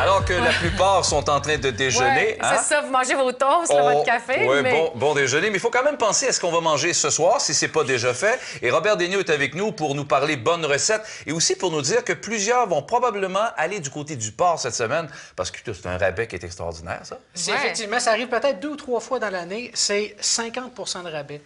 Alors que la plupart sont en train de déjeuner. Ouais, c'est ça, vous mangez vos toasts, votre café. Oui, mais... bon déjeuner. Mais il faut quand même penser à ce qu'on va manger ce soir, si ce n'est pas déjà fait. Et Robert Daigneault est avec nous pour nous parler bonnes recettes et aussi pour nous dire que plusieurs vont probablement aller du côté du porc cette semaine parce que c'est un rabais qui est extraordinaire, ça. Effectivement, ça arrive peut-être 2 ou 3 fois dans l'année. C'est 50 de rabais.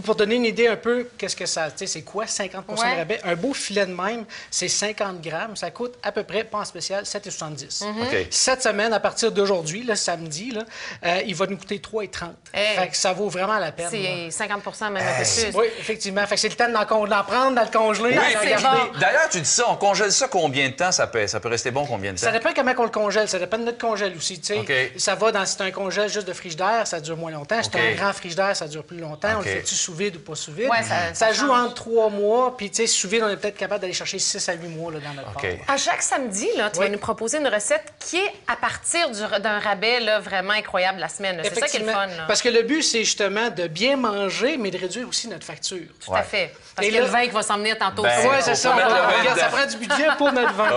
Pour donner une idée un peu, qu'est-ce que ça... Tu sais, c'est quoi 50 de rabais? Un beau filet de même, c'est 50 grammes. Ça coûte à peu près, pas en spécial, 7,70. Cette semaine, à partir d'aujourd'hui, le samedi, là, il va nous coûter 3,30. Fait que ça vaut vraiment la peine. C'est 50 même un peu plus. Oui, effectivement. Fait que c'est le temps d'en prendre, dans le congeler. Oui, c'est bon. D'ailleurs, tu dis ça, on congèle ça combien de temps? Ça peut rester bon combien de temps? Ça dépend comment on le congèle. Ça dépend de notre congèle aussi. Ça va dans... Si c'est un congèle juste de frigidaire, ça dure moins longtemps. Si c'est un grand frigidaire, ça dure plus longtemps. On le fait-tu sous vide ou pas sous vide? Ouais, ça joue entre 3 mois. Puis, tu sais, sous vide, on est peut-être capable d'aller chercher 6 à 8 mois là, dans notre part. À chaque samedi, là, tu vas nous proposer une recette qui est à partir d'un rabais là, vraiment incroyable la semaine. C'est ça qui est le fun. Là. Parce que le but, c'est justement de bien manger, mais de réduire aussi notre facture. Tout à fait. Parce qu'il y a le vin qui va s'en venir tantôt. Oui, c'est ça. Regarde, ça prend du budget pour notre vin.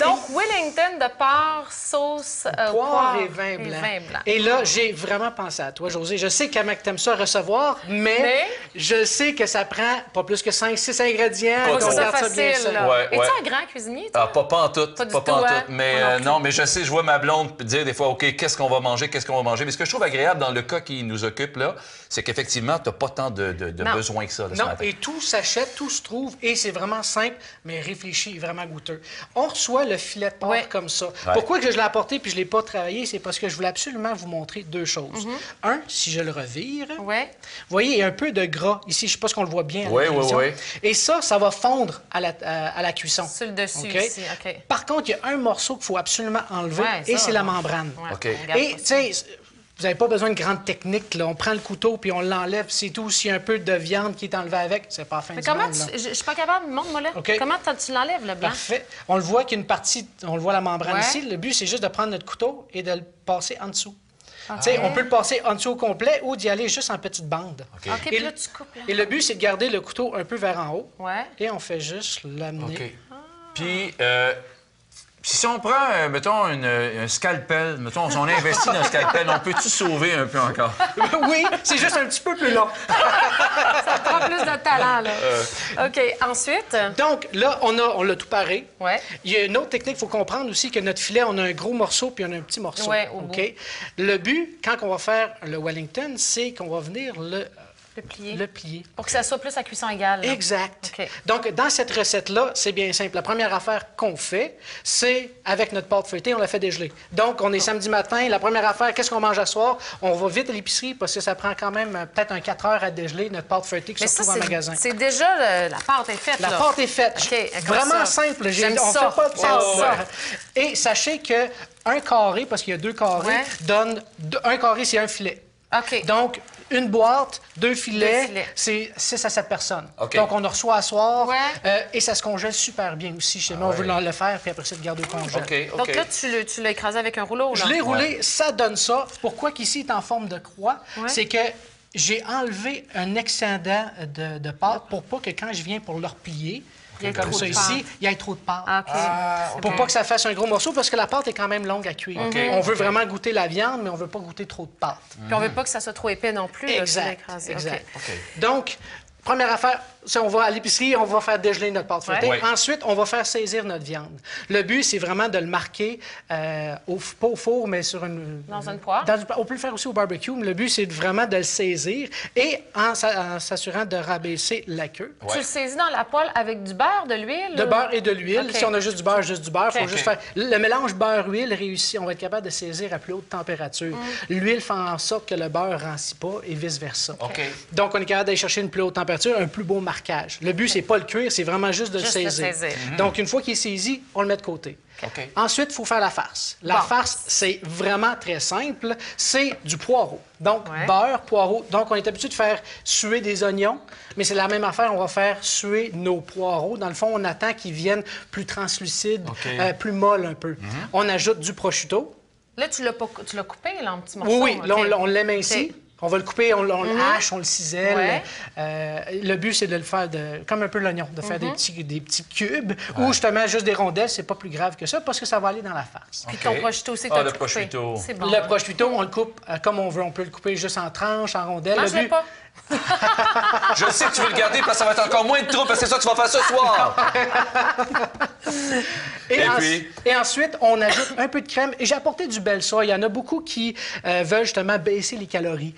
Donc, Wellington de porc, sauce poire et vin blanc. Et là, j'ai vraiment pensé à toi, Josée. Je sais comment tu aimes ça recevoir, mais je sais que ça prend pas plus que 5-6 ingrédients. Faut que ça soit facile. Es-tu un grand cuisinier? Toi? Pas en tout. Pas en tout. Mais non, mais je sais, je vois ma blonde dire des fois, OK, qu'est-ce qu'on va manger? Mais ce que je trouve agréable dans le cas qui nous occupe, là, c'est qu'effectivement, tu n'as pas tant de besoin que ça. Là, non, et tout s'achète, tout se trouve, et c'est vraiment simple, mais réfléchi et vraiment goûteux. On reçoit le filet de porc comme ça. Pourquoi que je l'ai apporté puis je ne l'ai pas travaillé? C'est parce que je voulais absolument vous montrer 2 choses. Un, si je le revire, vous voyez, il y a un peu de gras ici. Je ne sais pas si on le voit bien à la télévision. Et ça va fondre à la cuisson. Sur le dessus ici, OK. Par contre, il y a un morceau qu'il faut absolument enlever, et c'est la membrane. Et, tu sais... Vous n'avez pas besoin de grande technique. Là. On prend le couteau puis on l'enlève. C'est tout. S'il y a un peu de viande qui est enlevée avec, c'est pas la fin du monde. Je suis pas capable. Montre-moi là. Comment tu l'enlèves, le blanc? Parfait. On le voit qu'il y a une partie... On le voit la membrane ici. Le but, c'est juste de prendre notre couteau et de le passer en dessous. On peut le passer en dessous au complet ou d'y aller juste en petites bandes. Puis là, tu coupes. Là. Et le but, c'est de garder le couteau un peu vers en haut. Et on fait juste l'amener. Puis... si on prend, mettons, un scalpel, mettons, on investit dans un scalpel, on peut-tu sauver un peu encore? Oui, c'est juste un petit peu plus long. Ça prend plus de talent, là. OK, ensuite? Donc, là, on l'a tout paré. Il y a une autre technique, il faut comprendre aussi que notre filet, on a un gros morceau puis on a un petit morceau. Au bout. Le but, quand on va faire le Wellington, c'est qu'on va venir le plier. Pour que ça soit plus à cuisson égale. Là. Exact. Donc, dans cette recette-là, c'est bien simple. La première affaire qu'on fait, c'est avec notre pâte feuilletée, on la fait dégeler. Donc, on est samedi matin. La première affaire, qu'est-ce qu'on mange à soir? On va vite à l'épicerie parce que ça prend quand même peut-être un 4 heures à dégeler notre pâte feuilletée qui se retrouve en magasin. C'est déjà... la pâte est faite, La pâte est faite. Vraiment simple. On fait pas de ça. Et sachez que un carré, parce qu'il y a 2 carrés, donne... Un carré, c'est un filet. Donc, une boîte, 2 filets, c'est 6 à 7 personnes. Donc, on en reçoit à soir et ça se congèle super bien aussi. Chez nous, on veut le faire, puis après ça, le garder au congèle. Donc là, tu l'as écrasé avec un rouleau, là? Je l'ai roulé, ça donne ça. Pourquoi qu'ici, il est en forme de croix? C'est que j'ai enlevé un excédent de pâte pour pas que quand je viens pour le replier, comme ça ici, il y a trop de pâte. Pour pas que ça fasse un gros morceau, parce que la pâte est quand même longue à cuire. On veut vraiment goûter la viande, mais on veut pas goûter trop de pâte. Puis on veut pas que ça soit trop épais non plus. Exact. Donc, première affaire, on va à l'épicerie, on va faire dégeler notre pâte feuilletée. Ensuite, on va faire saisir notre viande. Le but, c'est vraiment de le marquer, pas au four, mais sur une... Dans une poêle? On peut le faire aussi au barbecue, mais le but, c'est vraiment de le saisir et en s'assurant de rabaisser la queue. Tu le saisis dans la poêle avec du beurre, de l'huile? De beurre et de l'huile. Si on a juste du beurre, faut juste faire... Le mélange beurre-huile réussit, on va être capable de saisir à plus haute température. L'huile fait en sorte que le beurre ne rancit pas et vice-versa. Donc, on est capable d'aller chercher une plus haute température, un plus beau marquage. Le but, c'est pas le cuire, c'est vraiment juste de le saisir. Donc, une fois qu'il est saisi, on le met de côté. Ensuite, il faut faire la farce. La farce, c'est vraiment très simple. C'est du poireau. Donc, beurre, poireau. Donc, on est habitué de faire suer des oignons, mais c'est la même affaire. On va faire suer nos poireaux. Dans le fond, on attend qu'ils viennent plus translucides, plus molles un peu. On ajoute du prosciutto. Là, tu l'as coupé, là, en petits morceaux. Oui, là, on l'aime ainsi. On va le couper, on le hache, on le cisèle. Le but, c'est de le faire comme un peu l'oignon, de faire des petits cubes ou justement juste des rondelles. C'est pas plus grave que ça parce que ça va aller dans la farce. Puis ton prosciutto aussi, t'as le coupé. prosciutto. C'est bon. Le prosciutto, on le coupe comme on veut. On peut le couper juste en tranches, en rondelles. Mange-le pas. Je sais que tu veux le garder parce que ça va être encore moins de trouble parce que c'est ça que tu vas faire ce soir. Et ensuite, on ajoute un peu de crème. Et j'ai apporté du bel soy. Il y en a beaucoup qui veulent justement baisser les calories.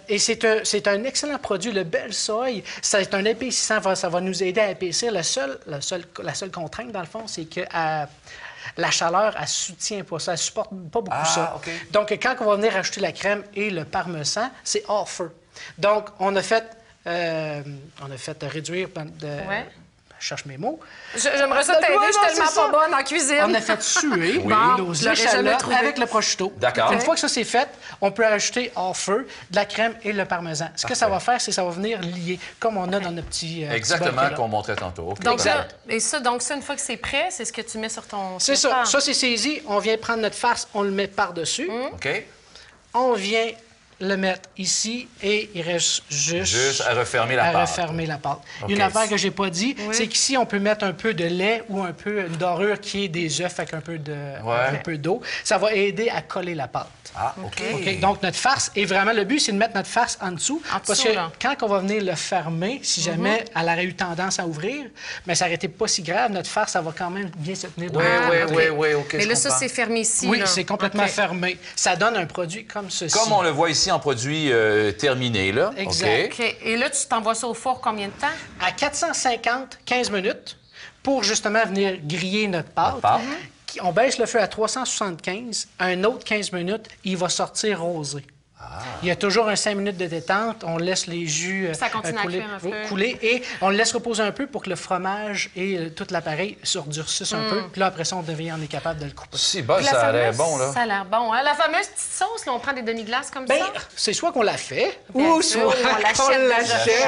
Et c'est un excellent produit. Le bel soy, c'est un épaississant. Ça va nous aider à épaissir. La seule contrainte, dans le fond, c'est que la chaleur, elle ne soutient pas ça. Elle ne supporte pas beaucoup ça. Okay. Donc, quand on va venir ajouter la crème et le parmesan, c'est hors feu. Donc, on a fait réduire je cherche mes mots. J'aimerais ça t'aider, je suis tellement pas bonne en cuisine. On a fait suer nos je l'aurais jamais échalotes trouvé. avec le prosciutto. D'accord. Une fois que ça c'est fait, on peut rajouter hors feu de la crème et le parmesan. Ce que ça va faire, c'est que ça va venir lier, comme on a dans notre petit Exactement, petit qu'on montrait tantôt. Okay. Donc, ça, une fois que c'est prêt, c'est ce que tu mets sur ton... C'est ça. Ça, c'est saisi. On vient prendre notre farce, on le met par-dessus. OK. On vient le mettre ici et il reste juste à refermer la pâte. Okay. Une affaire que j'ai pas dit, c'est qu'ici, on peut mettre un peu de lait ou un peu une dorure qui est des œufs avec un peu d'eau. Ça va aider à coller la pâte. Ah, OK. Donc, notre farce, et vraiment, le but, c'est de mettre notre farce en dessous. Parce que quand on va venir le fermer, si jamais elle aurait eu tendance à ouvrir, mais ça n'aurait été pas si grave, notre farce, ça va quand même bien se tenir. Oui, OK. Mais là, ça, c'est fermé ici. Oui, c'est complètement fermé. Ça donne un produit comme ceci. Comme on le voit ici en produit terminé, là. Exact. OK. Et là, tu t'envoies ça au four combien de temps? À 450, 15 minutes, pour justement venir griller notre pâte. On baisse le feu à 375. Un autre 15 minutes, il va sortir rosé. Il y a toujours un 5 minutes de détente. On laisse les jus couler et on le laisse reposer un peu pour que le fromage et tout l'appareil se redurcissent un peu. Puis là, après ça, on est capable de le couper. Si, ça a l'air bon, là. Ça a l'air bon. Hein? La fameuse petite sauce, là, on prend des demi-glaces comme ça? C'est soit qu'on la fait ou soit on l'achète.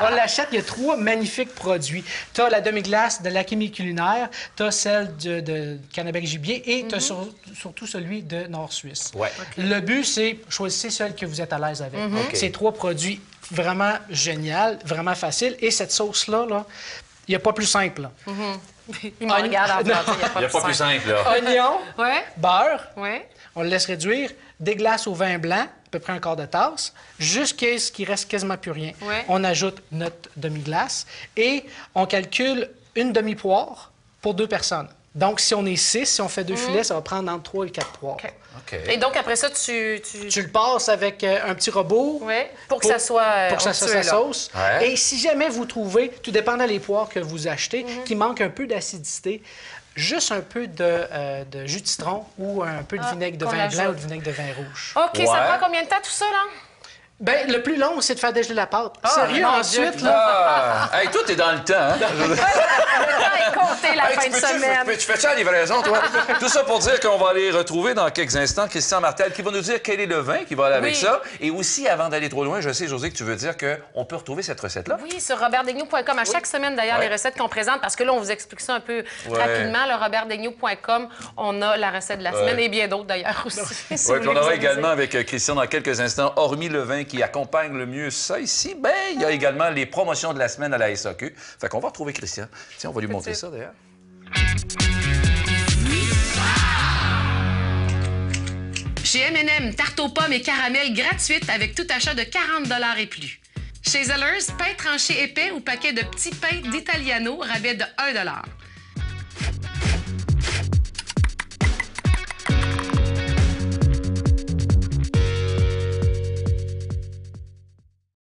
On l'achète. Il y a 3 magnifiques produits. Tu as la demi-glace de l'Alchimie culinaire, tu as celle de Cannabec Gibier et tu as surtout celui de Nord-Suisse. Le but, c'est choisir celle que vous êtes à l'aise avec. Ces 3 produits vraiment géniaux, vraiment faciles. Et cette sauce-là, il n'y a pas plus simple. Il me regarde en bas, il n'y a pas plus simple, là. Oignon, beurre, Ouais. on le laisse réduire, des glaces au vin blanc, à peu près un quart de tasse, jusqu'à ce qu'il reste quasiment plus rien. On ajoute notre demi-glace et on calcule une demi-poire pour 2 personnes. Donc, si on est 6, si on fait 2 filets, ça va prendre entre 3 et 4 poires. Et donc, après ça, tu le passes avec un petit robot pour que ça soit pour que ça soit sa sauce. Et si jamais vous trouvez, tout dépendant des poires que vous achetez, qui manque un peu d'acidité, juste un peu de jus de citron ou un peu de vinaigre de vin blanc ou de vinaigre de vin rouge. OK, ça prend combien de temps, tout ça, là? Bien, le plus long, c'est de faire dégeler la pâte. Sérieux, ensuite, là... Hey, toi, t'es dans le temps, hein? Le temps est compté la fin de semaine. Tu fais ça à livraison, toi? Tout ça pour dire qu'on va aller retrouver dans quelques instants Christian Martel qui va nous dire quel est le vin qui va aller avec ça. Et aussi, avant d'aller trop loin, je sais, Josée, que tu veux dire qu'on peut retrouver cette recette-là. Oui, sur robertdegnaud.com. À chaque semaine, d'ailleurs, les recettes qu'on présente, parce que là, on vous explique ça un peu rapidement. Le robertdegnaud.com, on a la recette de la semaine et bien d'autres, d'ailleurs, aussi. Oui, puis on aura également avec Christian dans quelques instants, hormis le vin qui accompagne le mieux ça ici, bien, il y a également les promotions de la semaine à la SAQ. Fait qu'on va retrouver Christian. Tiens, on va lui montrer ça, d'ailleurs. Chez M&M, tarte aux pommes et caramel gratuite avec tout achat de 40 $ et plus. Chez Zellers, pain tranché épais ou paquet de petits pains d'Italiano, rabais de 1 $.